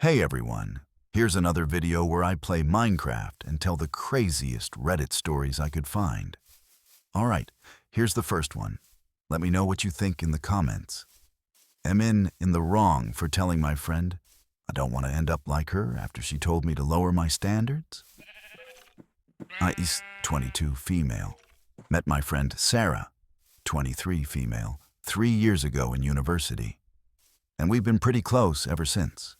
Hey everyone, here's another video where I play Minecraft and tell the craziest Reddit stories I could find. Alright, here's the first one. Let me know what you think in the comments. Am in the wrong for telling my friend I don't want to end up like her after she told me to lower my standards? Is 22 female. Met my friend Sarah, 23 female, 3 years ago in university. And we've been pretty close ever since.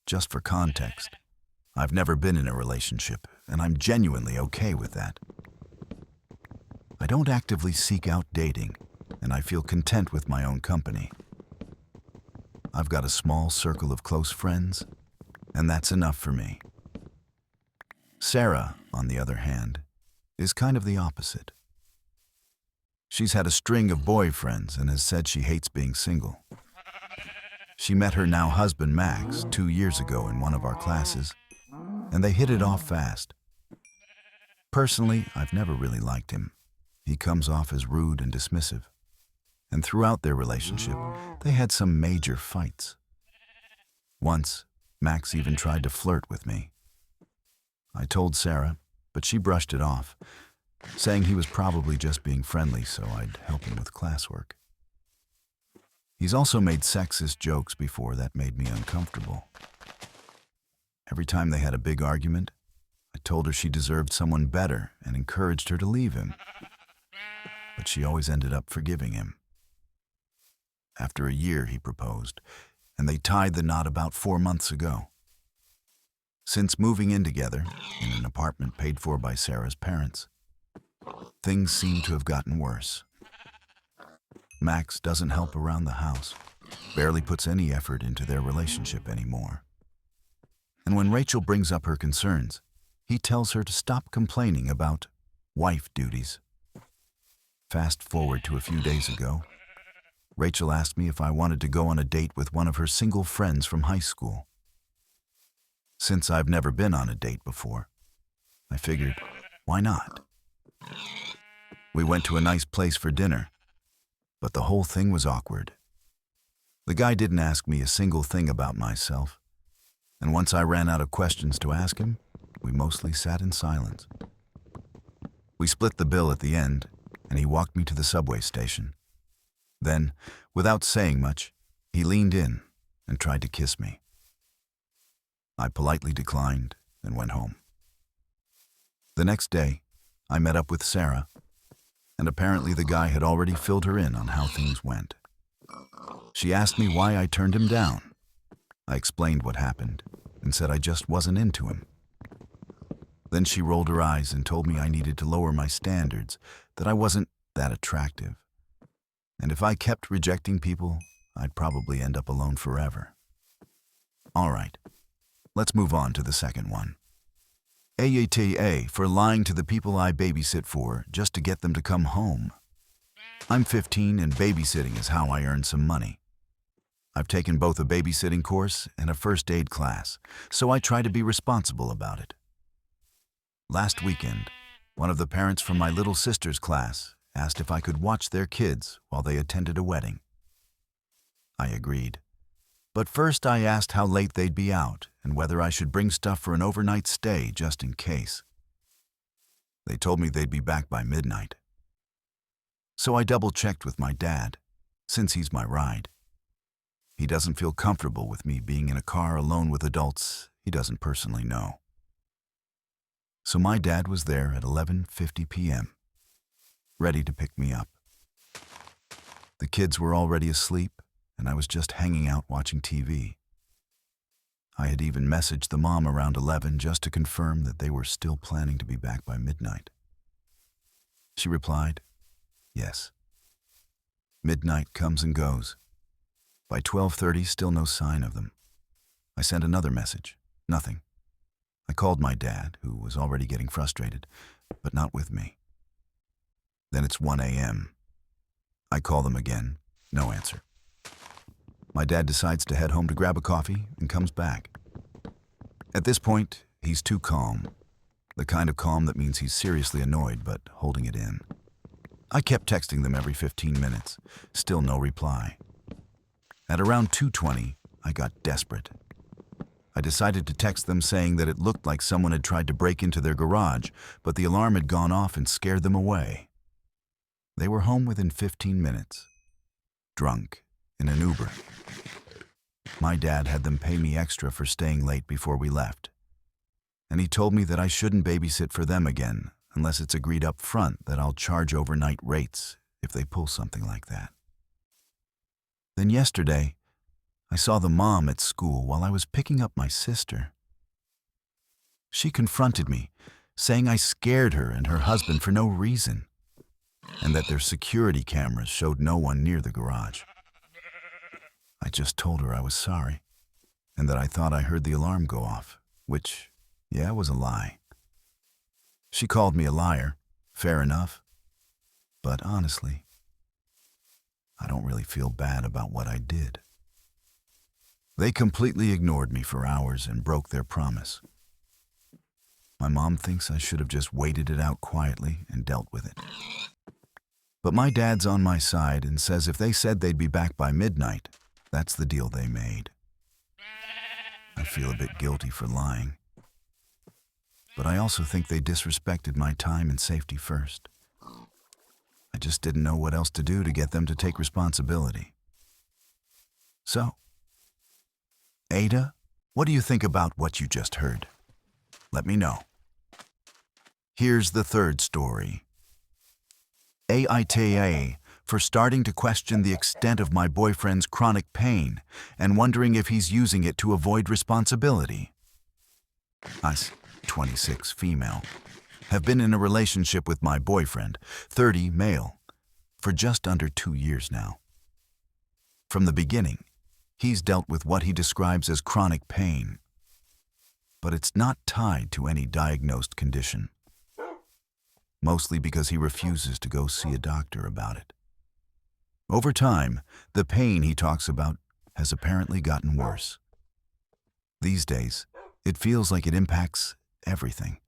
Just for context, I've never been in a relationship, and I'm genuinely okay with that. I don't actively seek out dating, and I feel content with my own company. I've got a small circle of close friends, and that's enough for me. Sarah, on the other hand, is kind of the opposite. She's had a string of boyfriends and has said she hates being single. She met her now husband Max 2 years ago in one of our classes, and they hit it off fast. Personally, I've never really liked him. He comes off as rude and dismissive. And throughout their relationship, they had some major fights. Once, Max even tried to flirt with me. I told Sarah, but she brushed it off, saying he was probably just being friendly so I'd help him with classwork. He's also made sexist jokes before that made me uncomfortable. Every time they had a big argument, I told her she deserved someone better and encouraged her to leave him. But she always ended up forgiving him. After a year, he proposed, and they tied the knot about 4 months ago. Since moving in together, in an apartment paid for by Sarah's parents, things seem to have gotten worse. Max doesn't help around the house, barely puts any effort into their relationship anymore. And when Rachel brings up her concerns, he tells her to stop complaining about wife duties. Fast forward to a few days ago, Rachel asked me if I wanted to go on a date with one of her single friends from high school. Since I've never been on a date before, I figured, why not? We went to a nice place for dinner, but the whole thing was awkward. The guy didn't ask me a single thing about myself, and once I ran out of questions to ask him, we mostly sat in silence. We split the bill at the end, and he walked me to the subway station. Then, without saying much, he leaned in and tried to kiss me. I politely declined and went home. The next day, I met up with Sarah, and apparently the guy had already filled her in on how things went. She asked me why I turned him down. I explained what happened and said I just wasn't into him. Then she rolled her eyes and told me I needed to lower my standards, that I wasn't that attractive. And if I kept rejecting people, I'd probably end up alone forever. All right, let's move on to the second one. AATA for lying to the people I babysit for just to get them to come home. I'm 15 and babysitting is how I earn some money. I've taken both a babysitting course and a first aid class, so I try to be responsible about it. Last weekend, one of the parents from my little sister's class asked if I could watch their kids while they attended a wedding. I agreed. But first I asked how late they'd be out and whether I should bring stuff for an overnight stay just in case. They told me they'd be back by midnight. So I double-checked with my dad, since he's my ride. He doesn't feel comfortable with me being in a car alone with adults he doesn't personally know. So my dad was there at 11:50 p.m., ready to pick me up. The kids were already asleep, and I was just hanging out watching TV. I had even messaged the mom around 11 just to confirm that they were still planning to be back by midnight. She replied, yes. Midnight comes and goes. By 12:30, still no sign of them. I sent another message, nothing. I called my dad, who was already getting frustrated, but not with me. Then it's 1 a.m. I call them again, no answer. My dad decides to head home to grab a coffee and comes back. At this point, he's too calm. The kind of calm that means he's seriously annoyed but holding it in. I kept texting them every 15 minutes, still no reply. At around 2:20, I got desperate I decided to text them saying that it looked like someone had tried to break into their garage, but the alarm had gone off and scared them away. They were home within 15 minutes, drunk, in an Uber. My dad had them pay me extra for staying late before we left, and he told me that I shouldn't babysit for them again unless it's agreed up front that I'll charge overnight rates if they pull something like that. Then yesterday, I saw the mom at school while I was picking up my sister. She confronted me, saying I scared her and her husband for no reason, and that their security cameras showed no one near the garage. I just told her I was sorry, and that I thought I heard the alarm go off, which, yeah, was a lie. She called me a liar, fair enough, but honestly, I don't really feel bad about what I did. They completely ignored me for hours and broke their promise. My mom thinks I should have just waited it out quietly and dealt with it. But my dad's on my side and says if they said they'd be back by midnight, that's the deal they made. I feel a bit guilty for lying. But I also think they disrespected my time and safety first. I just didn't know what else to do to get them to take responsibility. So, Ada, what do you think about what you just heard? Let me know. Here's the third story. AITA for starting to question the extent of my boyfriend's chronic pain and wondering if he's using it to avoid responsibility. Us, 26 female, have been in a relationship with my boyfriend, 30 male, for just under 2 years now. From the beginning, he's dealt with what he describes as chronic pain, but it's not tied to any diagnosed condition, mostly because he refuses to go see a doctor about it. Over time, the pain he talks about has apparently gotten worse. These days, it feels like it impacts everything.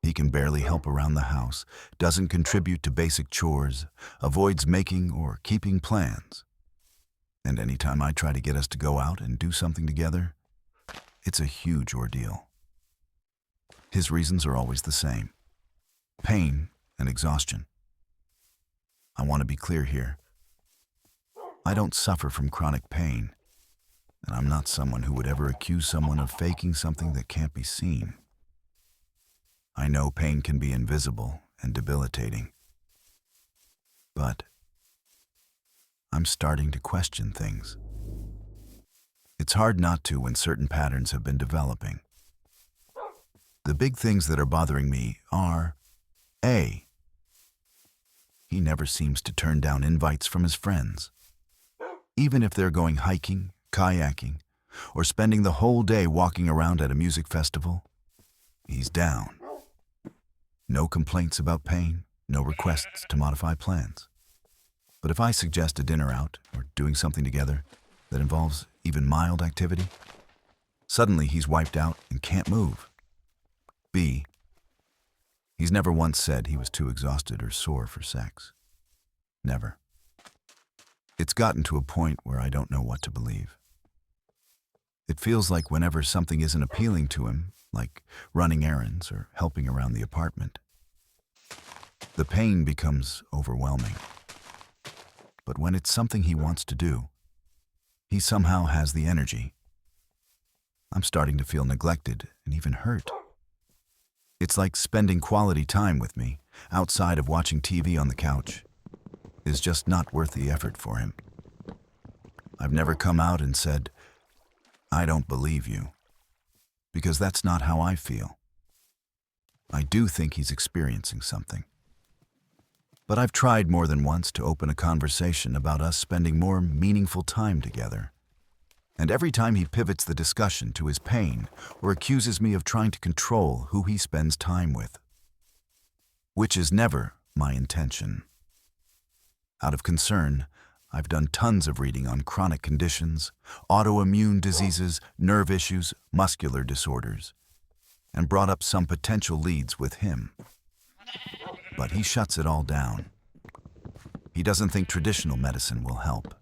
He can barely help around the house, doesn't contribute to basic chores, avoids making or keeping plans. And anytime I try to get us to go out and do something together, it's a huge ordeal. His reasons are always the same: pain and exhaustion. I want to be clear here. I don't suffer from chronic pain, and I'm not someone who would ever accuse someone of faking something that can't be seen. I know pain can be invisible and debilitating, but I'm starting to question things. It's hard not to when certain patterns have been developing. The big things that are bothering me are: A, he never seems to turn down invites from his friends. Even if they're going hiking, kayaking, or spending the whole day walking around at a music festival, he's down. No complaints about pain, no requests to modify plans. But if I suggest a dinner out or doing something together that involves even mild activity, suddenly he's wiped out and can't move. B, he's never once said he was too exhausted or sore for sex. Never. It's gotten to a point where I don't know what to believe. It feels like whenever something isn't appealing to him, like running errands or helping around the apartment, the pain becomes overwhelming. But when it's something he wants to do, he somehow has the energy. I'm starting to feel neglected and even hurt. It's like spending quality time with me, outside of watching TV on the couch, is just not worth the effort for him. I've never come out and said, "I don't believe you," because that's not how I feel. I do think he's experiencing something. But I've tried more than once to open a conversation about us spending more meaningful time together. And every time he pivots the discussion to his pain or accuses me of trying to control who he spends time with, which is never my intention. Out of concern, I've done tons of reading on chronic conditions, autoimmune diseases, nerve issues, muscular disorders, and brought up some potential leads with him. But he shuts it all down. He doesn't think traditional medicine will help.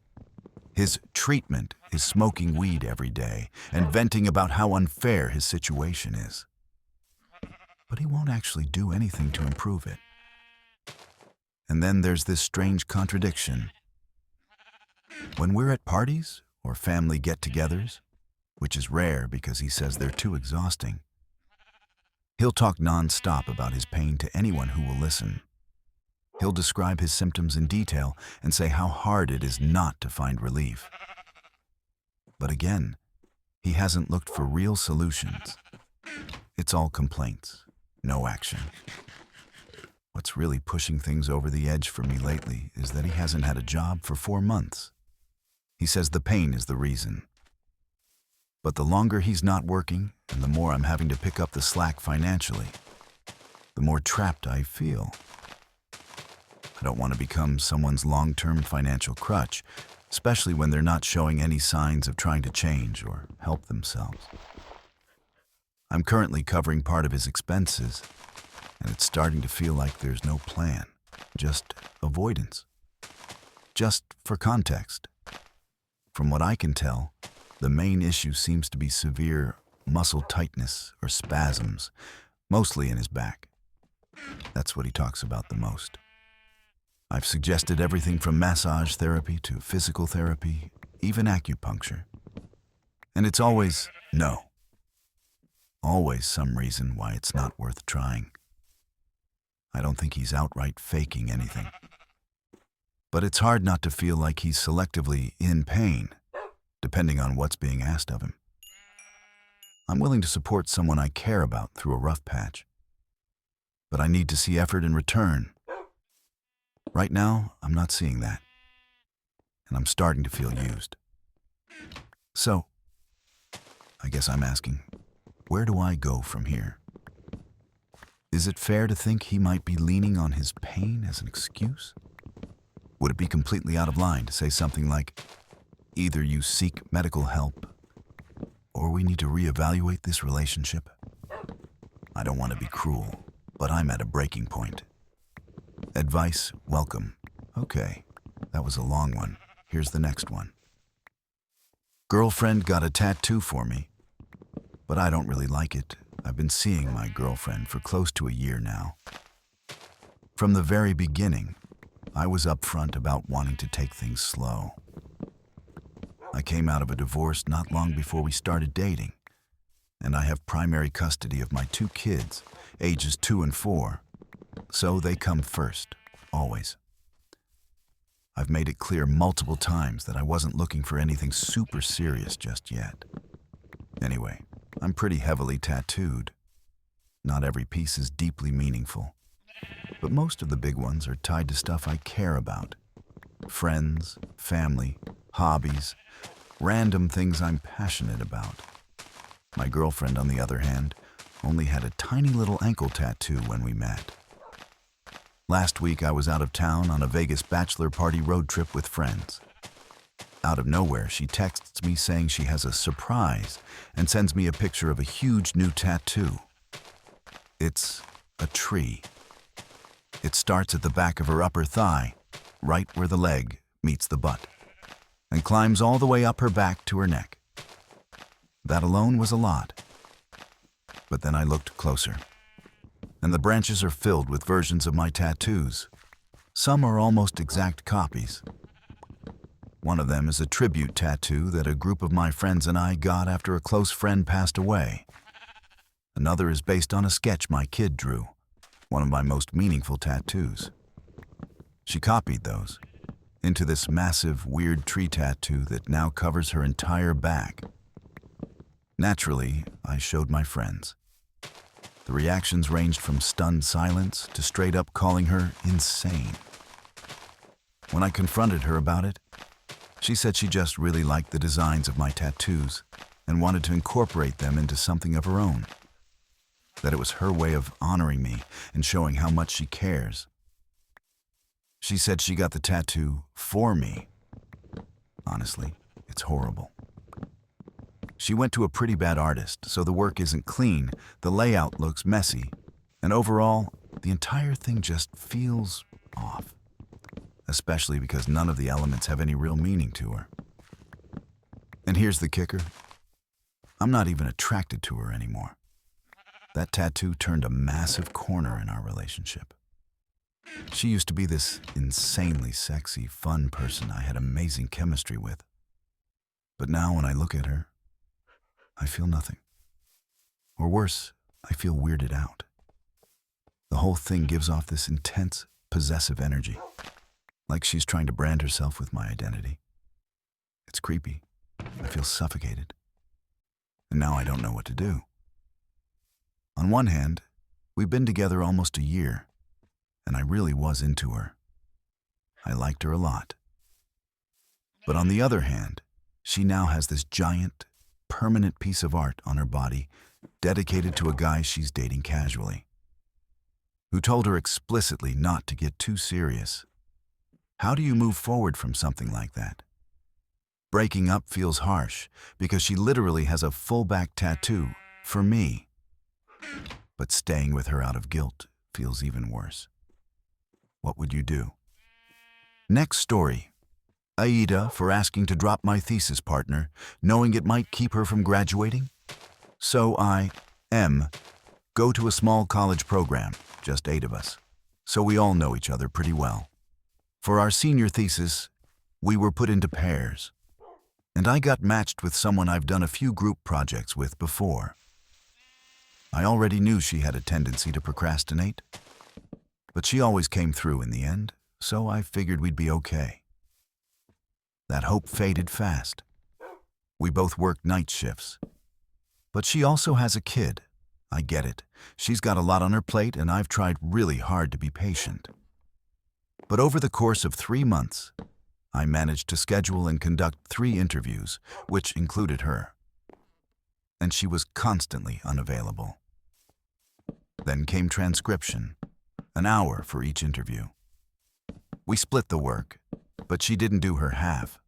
His treatment is smoking weed every day and venting about how unfair his situation is. But he won't actually do anything to improve it. And then there's this strange contradiction. When we're at parties or family get-togethers, which is rare because he says they're too exhausting, he'll talk non-stop about his pain to anyone who will listen. He'll describe his symptoms in detail and say how hard it is not to find relief. But again, he hasn't looked for real solutions. It's all complaints, no action. What's really pushing things over the edge for me lately is that he hasn't had a job for 4 months. He says the pain is the reason. But the longer he's not working and the more I'm having to pick up the slack financially, the more trapped I feel. I don't want to become someone's long-term financial crutch, especially when they're not showing any signs of trying to change or help themselves. I'm currently covering part of his expenses, and it's starting to feel like there's no plan, just avoidance. Just for context, from what I can tell, the main issue seems to be severe muscle tightness or spasms, mostly in his back. That's what he talks about the most. I've suggested everything from massage therapy to physical therapy, even acupuncture. And it's always no. Always some reason why it's not worth trying. I don't think he's outright faking anything. But it's hard not to feel like he's selectively in pain, depending on what's being asked of him. I'm willing to support someone I care about through a rough patch. But I need to see effort in return. Right now, I'm not seeing that. And I'm starting to feel used. So, I guess I'm asking, where do I go from here? Is it fair to think he might be leaning on his pain as an excuse? Would it be completely out of line to say something like, either you seek medical help, or we need to reevaluate this relationship? I don't want to be cruel, but I'm at a breaking point. Advice, welcome. Okay, that was a long one. Here's the next one. Girlfriend got a tattoo for me, but I don't really like it. I've been seeing my girlfriend for close to a year now. From the very beginning, I was upfront about wanting to take things slow. I came out of a divorce not long before we started dating, and I have primary custody of my 2 kids, ages 2 and 4. So they come first, always. I've made it clear multiple times that I wasn't looking for anything super serious just yet. Anyway, I'm pretty heavily tattooed. Not every piece is deeply meaningful, but most of the big ones are tied to stuff I care about. Friends, family, hobbies, random things I'm passionate about. My girlfriend, on the other hand, only had a tiny little ankle tattoo when we met. Last week, I was out of town on a Vegas bachelor party road trip with friends. Out of nowhere, she texts me saying she has a surprise and sends me a picture of a huge new tattoo. It's a tree. It starts at the back of her upper thigh, right where the leg meets the butt, and climbs all the way up her back to her neck. That alone was a lot. But then I looked closer, and the branches are filled with versions of my tattoos. Some are almost exact copies. One of them is a tribute tattoo that a group of my friends and I got after a close friend passed away. Another is based on a sketch my kid drew, one of my most meaningful tattoos. She copied those into this massive, weird tree tattoo that now covers her entire back. Naturally, I showed my friends. The reactions ranged from stunned silence to straight up calling her insane. When I confronted her about it, she said she just really liked the designs of my tattoos and wanted to incorporate them into something of her own. That it was her way of honoring me and showing how much she cares. She said she got the tattoo for me. Honestly, it's horrible. She went to a pretty bad artist, so the work isn't clean, the layout looks messy, and overall, the entire thing just feels off. Especially because none of the elements have any real meaning to her. And here's the kicker. I'm not even attracted to her anymore. That tattoo turned a massive corner in our relationship. She used to be this insanely sexy, fun person I had amazing chemistry with. But now when I look at her, I feel nothing. Or worse, I feel weirded out. The whole thing gives off this intense, possessive energy, like she's trying to brand herself with my identity. It's creepy. I feel suffocated. And now I don't know what to do. On one hand, we've been together almost a year, and I really was into her. I liked her a lot. But on the other hand, she now has this giant, permanent piece of art on her body dedicated to a guy she's dating casually, who told her explicitly not to get too serious. How do you move forward from something like that? Breaking up feels harsh because she literally has a full back tattoo for me. But staying with her out of guilt feels even worse. What would you do? Next story. Aida for asking to drop my thesis partner, knowing it might keep her from graduating. So I, go to a small college program, just 8 of us. So we all know each other pretty well. For our senior thesis, we were put into pairs. And I got matched with someone I've done a few group projects with before. I already knew she had a tendency to procrastinate, but she always came through in the end, so I figured we'd be okay. That hope faded fast. We both worked night shifts. But she also has a kid. I get it. She's got a lot on her plate, and I've tried really hard to be patient. But over the course of 3 months, I managed to schedule and conduct 3 interviews, which included her. And she was constantly unavailable. Then came transcription, an hour for each interview. We split the work, but she didn't do her half.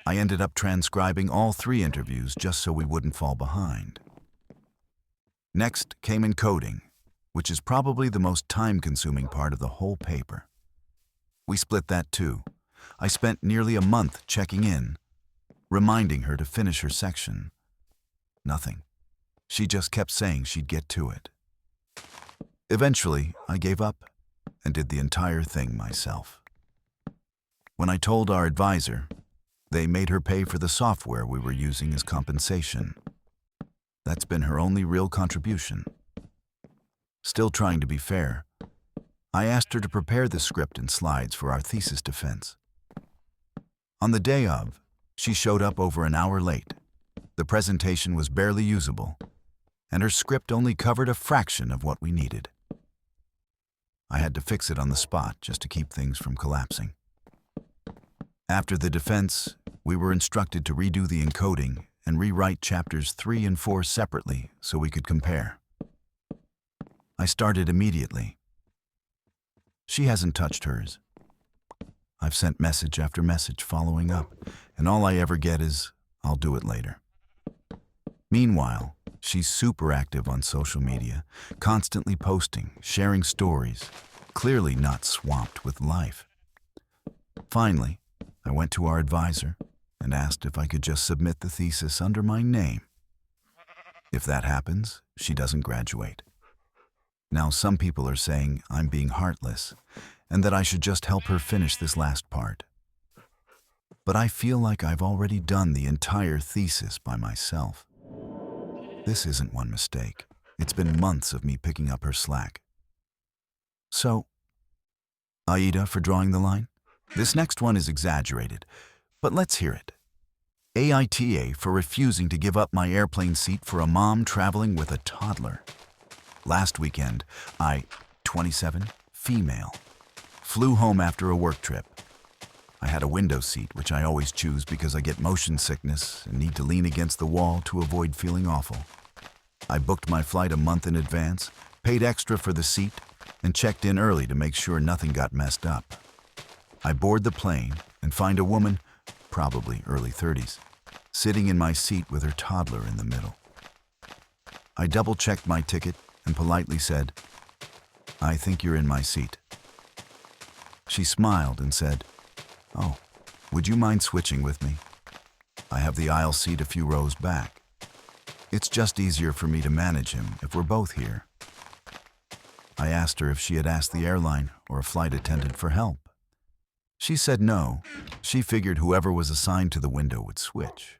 I ended up transcribing all 3 interviews just so we wouldn't fall behind. Next came encoding, which is probably the most time-consuming part of the whole paper. We split that too. I spent nearly a month checking in, reminding her to finish her section. Nothing. She just kept saying she'd get to it. Eventually, I gave up and did the entire thing myself. When I told our advisor, they made her pay for the software we were using as compensation. That's been her only real contribution. Still trying to be fair, I asked her to prepare the script and slides for our thesis defense. On the day of, she showed up over an hour late. The presentation was barely usable, and her script only covered a fraction of what we needed. I had to fix it on the spot just to keep things from collapsing. After the defense, we were instructed to redo the encoding and rewrite chapters 3 and 4 separately so we could compare. I started immediately. She hasn't touched hers. I've sent message after message following up, and all I ever get is, "I'll do it later." Meanwhile, she's super active on social media, constantly posting, sharing stories, clearly not swamped with life. Finally, I went to our advisor and asked if I could just submit the thesis under my name. If that happens, she doesn't graduate. Now some people are saying I'm being heartless and that I should just help her finish this last part. But I feel like I've already done the entire thesis by myself. This isn't one mistake. It's been months of me picking up her slack. So, Aida for drawing the line? This next one is exaggerated, but let's hear it. AITA for refusing to give up my airplane seat for a mom traveling with a toddler. Last weekend, I, 27, female, flew home after a work trip. I had a window seat, which I always choose because I get motion sickness and need to lean against the wall to avoid feeling awful. I booked my flight a month in advance, paid extra for the seat, and checked in early to make sure nothing got messed up. I board the plane and find a woman, probably early 30s, sitting in my seat with her toddler in the middle. I double-checked my ticket and politely said, "I think you're in my seat." She smiled and said, "Oh, would you mind switching with me?" I have the aisle seat a few rows back. It's just easier for me to manage him if we're both here. I asked her if she had asked the airline or a flight attendant for help. She said no. She figured whoever was assigned to the window would switch.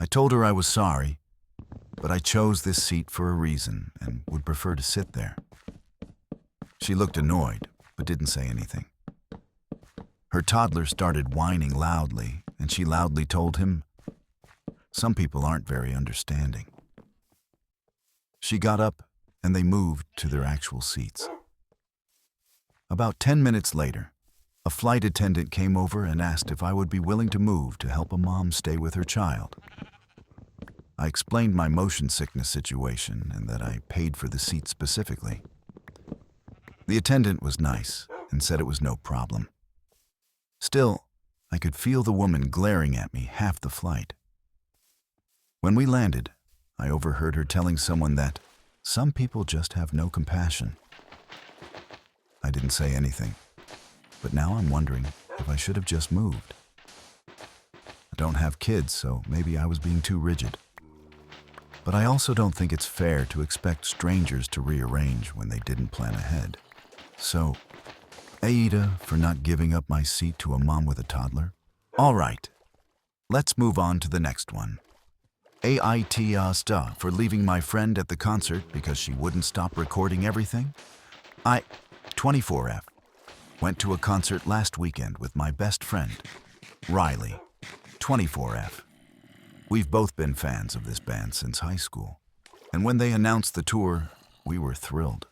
I told her I was sorry, but I chose this seat for a reason and would prefer to sit there. She looked annoyed, but didn't say anything. Her toddler started whining loudly, and she loudly told him, "Some people aren't very understanding." She got up, and they moved to their actual seats. About 10 minutes later, a flight attendant came over and asked if I would be willing to move to help a mom stay with her child. I explained my motion sickness situation and that I paid for the seat specifically. The attendant was nice and said it was no problem. Still, I could feel the woman glaring at me half the flight. When we landed, I overheard her telling someone that some people just have no compassion. I didn't say anything, but now I'm wondering if I should have just moved. I don't have kids, so maybe I was being too rigid. But I also don't think it's fair to expect strangers to rearrange when they didn't plan ahead. So, Aida for not giving up my seat to a mom with a toddler. All right, let's move on to the next one. Aita for leaving my friend at the concert because she wouldn't stop recording everything. 24F. Went to a concert last weekend with my best friend, Riley. 24F. We've both been fans of this band since high school, and when they announced the tour, we were thrilled.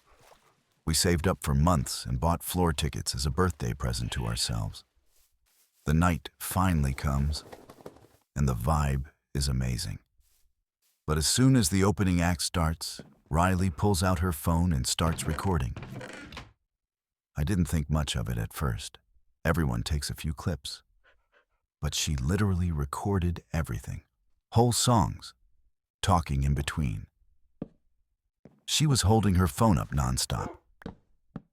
We saved up for months and bought floor tickets as a birthday present to ourselves. The night finally comes, and the vibe is amazing. But as soon as the opening act starts, Riley pulls out her phone and starts recording. I didn't think much of it at first. Everyone takes a few clips. But she literally recorded everything. Whole songs, talking in between. She was holding her phone up nonstop,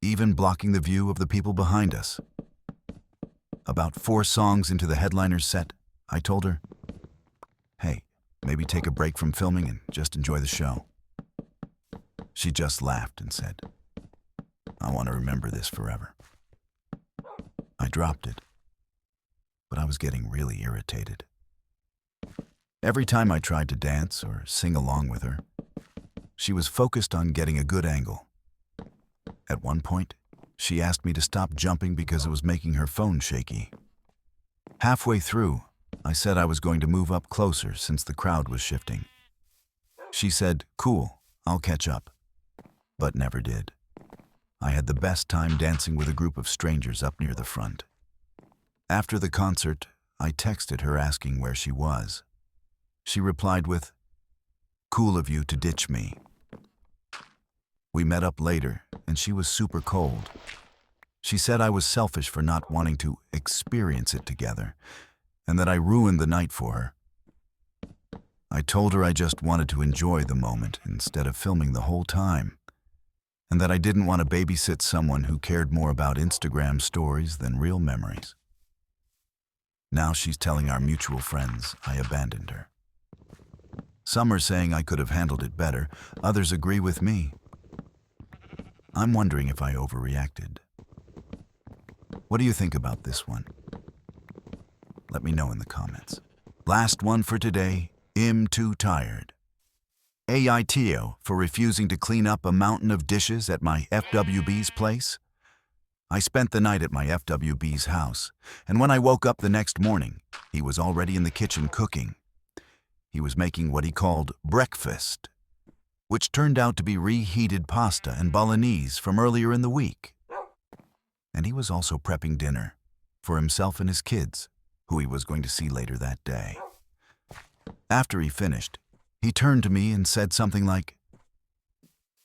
even blocking the view of the people behind us. About 4 songs into the headliner's set, I told her, "Hey, maybe take a break from filming and just enjoy the show." She just laughed and said, "I want to remember this forever." I dropped it, but I was getting really irritated. Every time I tried to dance or sing along with her, she was focused on getting a good angle. At one point, she asked me to stop jumping because it was making her phone shaky. Halfway through, I said I was going to move up closer since the crowd was shifting. She said, "Cool, I'll catch up," but never did. I had the best time dancing with a group of strangers up near the front. After the concert, I texted her asking where she was. She replied with, "Cool of you to ditch me." We met up later, and she was super cold. She said I was selfish for not wanting to experience it together, and that I ruined the night for her. I told her I just wanted to enjoy the moment instead of filming the whole time, and that I didn't want to babysit someone who cared more about Instagram stories than real memories. Now she's telling our mutual friends I abandoned her. Some are saying I could have handled it better. Others agree with me. I'm wondering if I overreacted. What do you think about this one? Let me know in the comments. Last one for today. I'm too tired. Aitio for refusing to clean up a mountain of dishes at my FWB's place. I spent the night at my FWB's house, and when I woke up the next morning, he was already in the kitchen cooking. He was making what he called breakfast, which turned out to be reheated pasta and bolognese from earlier in the week. And he was also prepping dinner for himself and his kids, who he was going to see later that day. After he finished, he turned to me and said something like,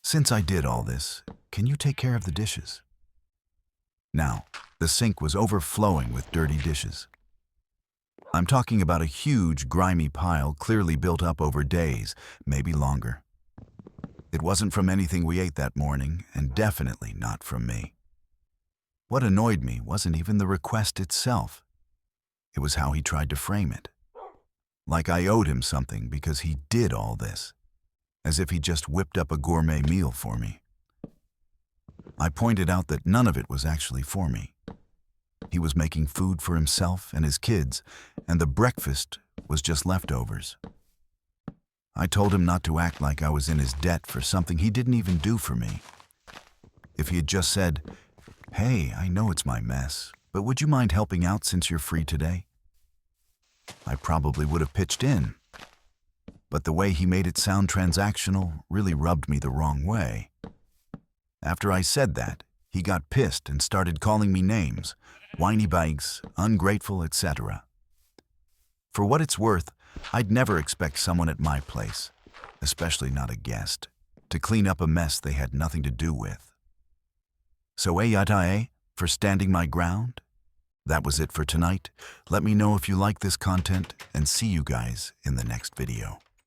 "Since I did all this, can you take care of the dishes?" Now, the sink was overflowing with dirty dishes. I'm talking about a huge, grimy pile clearly built up over days, maybe longer. It wasn't from anything we ate that morning, and definitely not from me. What annoyed me wasn't even the request itself. It was how he tried to frame it. like I owed him something because he did all this, as if he just whipped up a gourmet meal for me. I pointed out that none of it was actually for me. He was making food for himself and his kids, and the breakfast was just leftovers. I told him not to act like I was in his debt for something he didn't even do for me. If he had just said, "Hey, I know it's my mess, but would you mind helping out since you're free today?" I probably would have pitched in. But the way he made it sound transactional really rubbed me the wrong way. After I said that, he got pissed and started calling me names, whiny bikes, ungrateful, etc. For what it's worth, I'd never expect someone at my place, especially not a guest, to clean up a mess they had nothing to do with. So ayatae for standing my ground? That was it for tonight. Let me know if you like this content and see you guys in the next video.